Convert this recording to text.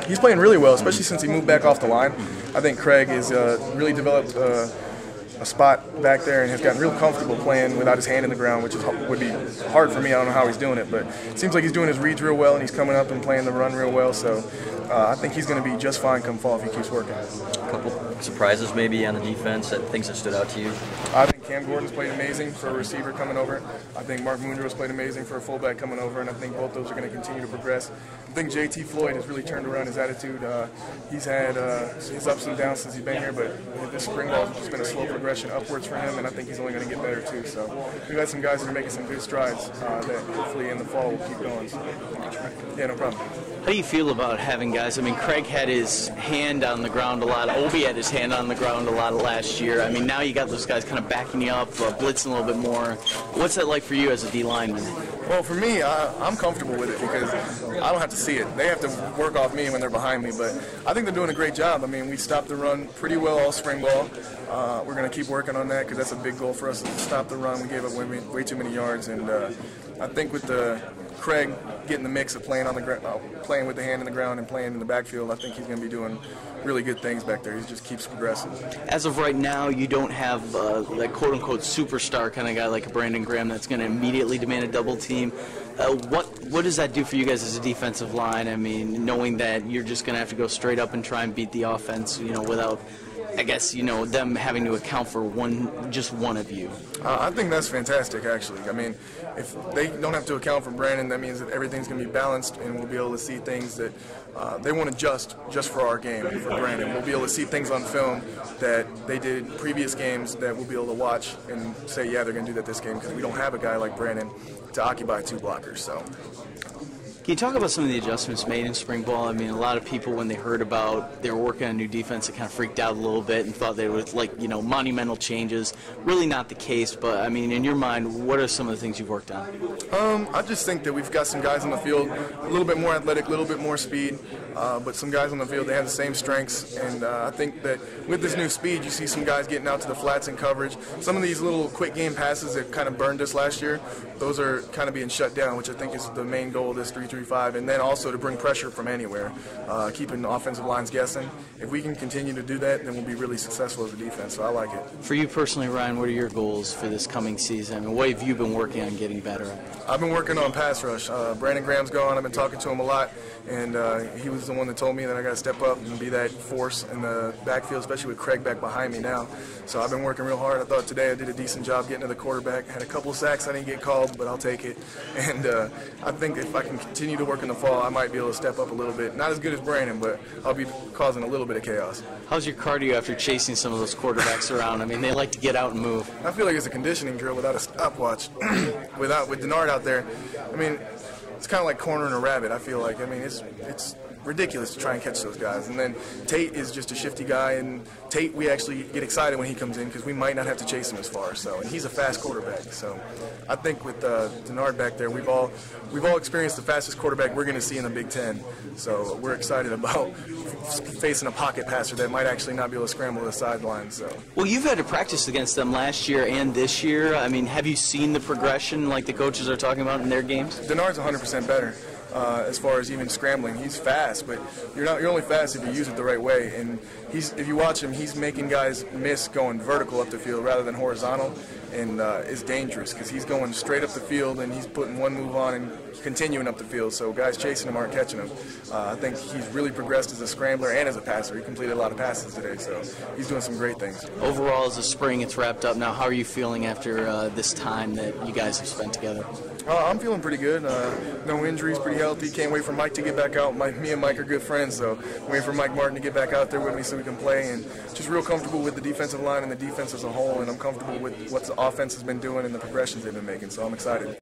He's playing really well, especially since he moved back off the line. I think Craig has really developed a spot back there and has gotten real comfortable playing without his hand in the ground, which would be hard for me. I don't know how he's doing it, but it seems like he's doing his reads real well and he's coming up and playing the run real well. So I think he's going to be just fine come fall if he keeps working. A couple surprises maybe on the defense, things that stood out to you? I think Cam Gordon's played amazing for a receiver coming over. I think Mark Moondrow's played amazing for a fullback coming over, and I think both those are going to continue to progress. I think JT Floyd has really turned around his attitude. He's had his ups and downs since he's been here, but this spring ball has just been a slow progression upwards for him, and I think he's only going to get better too. So we've got some guys that are making some good strides that hopefully in the fall will keep going. So, yeah, no problem. How do you feel about having guys? I mean, Craig had his hand on the ground a lot. Obi had his hand on the ground a lot last year. I mean, now you got those guys kind of backing you up, blitzing a little bit more. What's that like for you as a D lineman? Well, for me, I'm comfortable with it because I don't have to see it. They have to work off me when they're behind me, but I think they're doing a great job. I mean, we stopped the run pretty well all spring ball. We're going to keep working on that because that's a big goal for us to stop the run. We gave up way too many yards, and I think with Craig getting the mix of playing on the playing with the hand in the ground and playing in the backfield, I think he's going to be doing really good things back there. He just keeps progressing. As of right now, you don't have that quote-unquote superstar kind of guy like a Brandon Graham that's going to immediately demand a double team. What does that do for you guys as a defensive line? I mean, knowing that you're just going to have to go straight up and try and beat the offense, without, I guess, them having to account for just one of you. I think that's fantastic, actually. I mean, if they don't have to account for Brandon, that means that everything's going to be balanced, and we'll be able to see things that they won't adjust just for our game, for Brandon. We'll be able to see things on film that they did in previous games that we'll be able to watch and say, yeah, they're going to do that this game because we don't have a guy like Brandon to occupy two blockers. So. Can you talk about some of the adjustments made in spring ball? I mean, a lot of people, when they heard about they were working on a new defense, they kind of freaked out a little bit and thought they were monumental changes. Really not the case, but I mean, in your mind, what are some of the things you've worked on? I just think that we've got some guys on the field a little bit more athletic, a little bit more speed, but some guys on the field, they have the same strengths, and I think that with this new speed, you see some guys getting out to the flats in coverage. Some of these little quick game passes that kind of burned us last year, those are kind of being shut down, which I think is the main goal of this 3-3-5, and then also to bring pressure from anywhere, keeping offensive lines guessing. If we can continue to do that, then we'll be really successful as a defense, so I like it. For you personally, Ryan, what are your goals for this coming season? I mean, what have you been working on getting better at? I've been working on pass rush. Brandon Graham's gone. I've been talking to him a lot, and he was the one that told me that I got to step up and be that force in the backfield, especially with Craig back behind me now. So I've been working real hard. I thought today I did a decent job getting to the quarterback. Had a couple sacks I didn't get called, but I'll take it. And I think if I can continue to work in the fall, I might be able to step up a little bit. Not as good as Brandon, but I'll be causing a little bit of chaos. How's your cardio after chasing some of those quarterbacks around? I mean, they like to get out and move. I feel like it's a conditioning drill without a stopwatch. With Denard out there, I mean, it's kind of like cornering a rabbit, I feel like. I mean, it's ridiculous to try and catch those guys. And then Tate is just a shifty guy, and Tate, we actually get excited when he comes in because we might not have to chase him as far. So, and he's a fast quarterback. So I think with Denard back there, we've all experienced the fastest quarterback we're going to see in the Big Ten. So we're excited about facing a pocket passer that might actually not be able to scramble to the sideline. So. Well, you've had to practice against them last year and this year. I mean, have you seen the progression like the coaches are talking about in their games? Denard's 100% better. As far as even scrambling, he's fast, but you're only fast if you use it the right way. And if you watch him, he's making guys miss going vertical up the field rather than horizontal, and it's dangerous because he's going straight up the field and he's putting one move on and continuing up the field. So guys chasing him aren't catching him. I think he's really progressed as a scrambler and as a passer. He completed a lot of passes today, so he's doing some great things. Overall, as the spring it's wrapped up now, how are you feeling after this time that you guys have spent together? I'm feeling pretty good. No injuries, pretty healthy. Can't wait for Mike to get back out. Me and Mike are good friends, so waiting for Mike Martin to get back out there with me so we can play. And just real comfortable with the defensive line and the defense as a whole, and I'm comfortable with what the offense has been doing and the progressions they've been making, so I'm excited.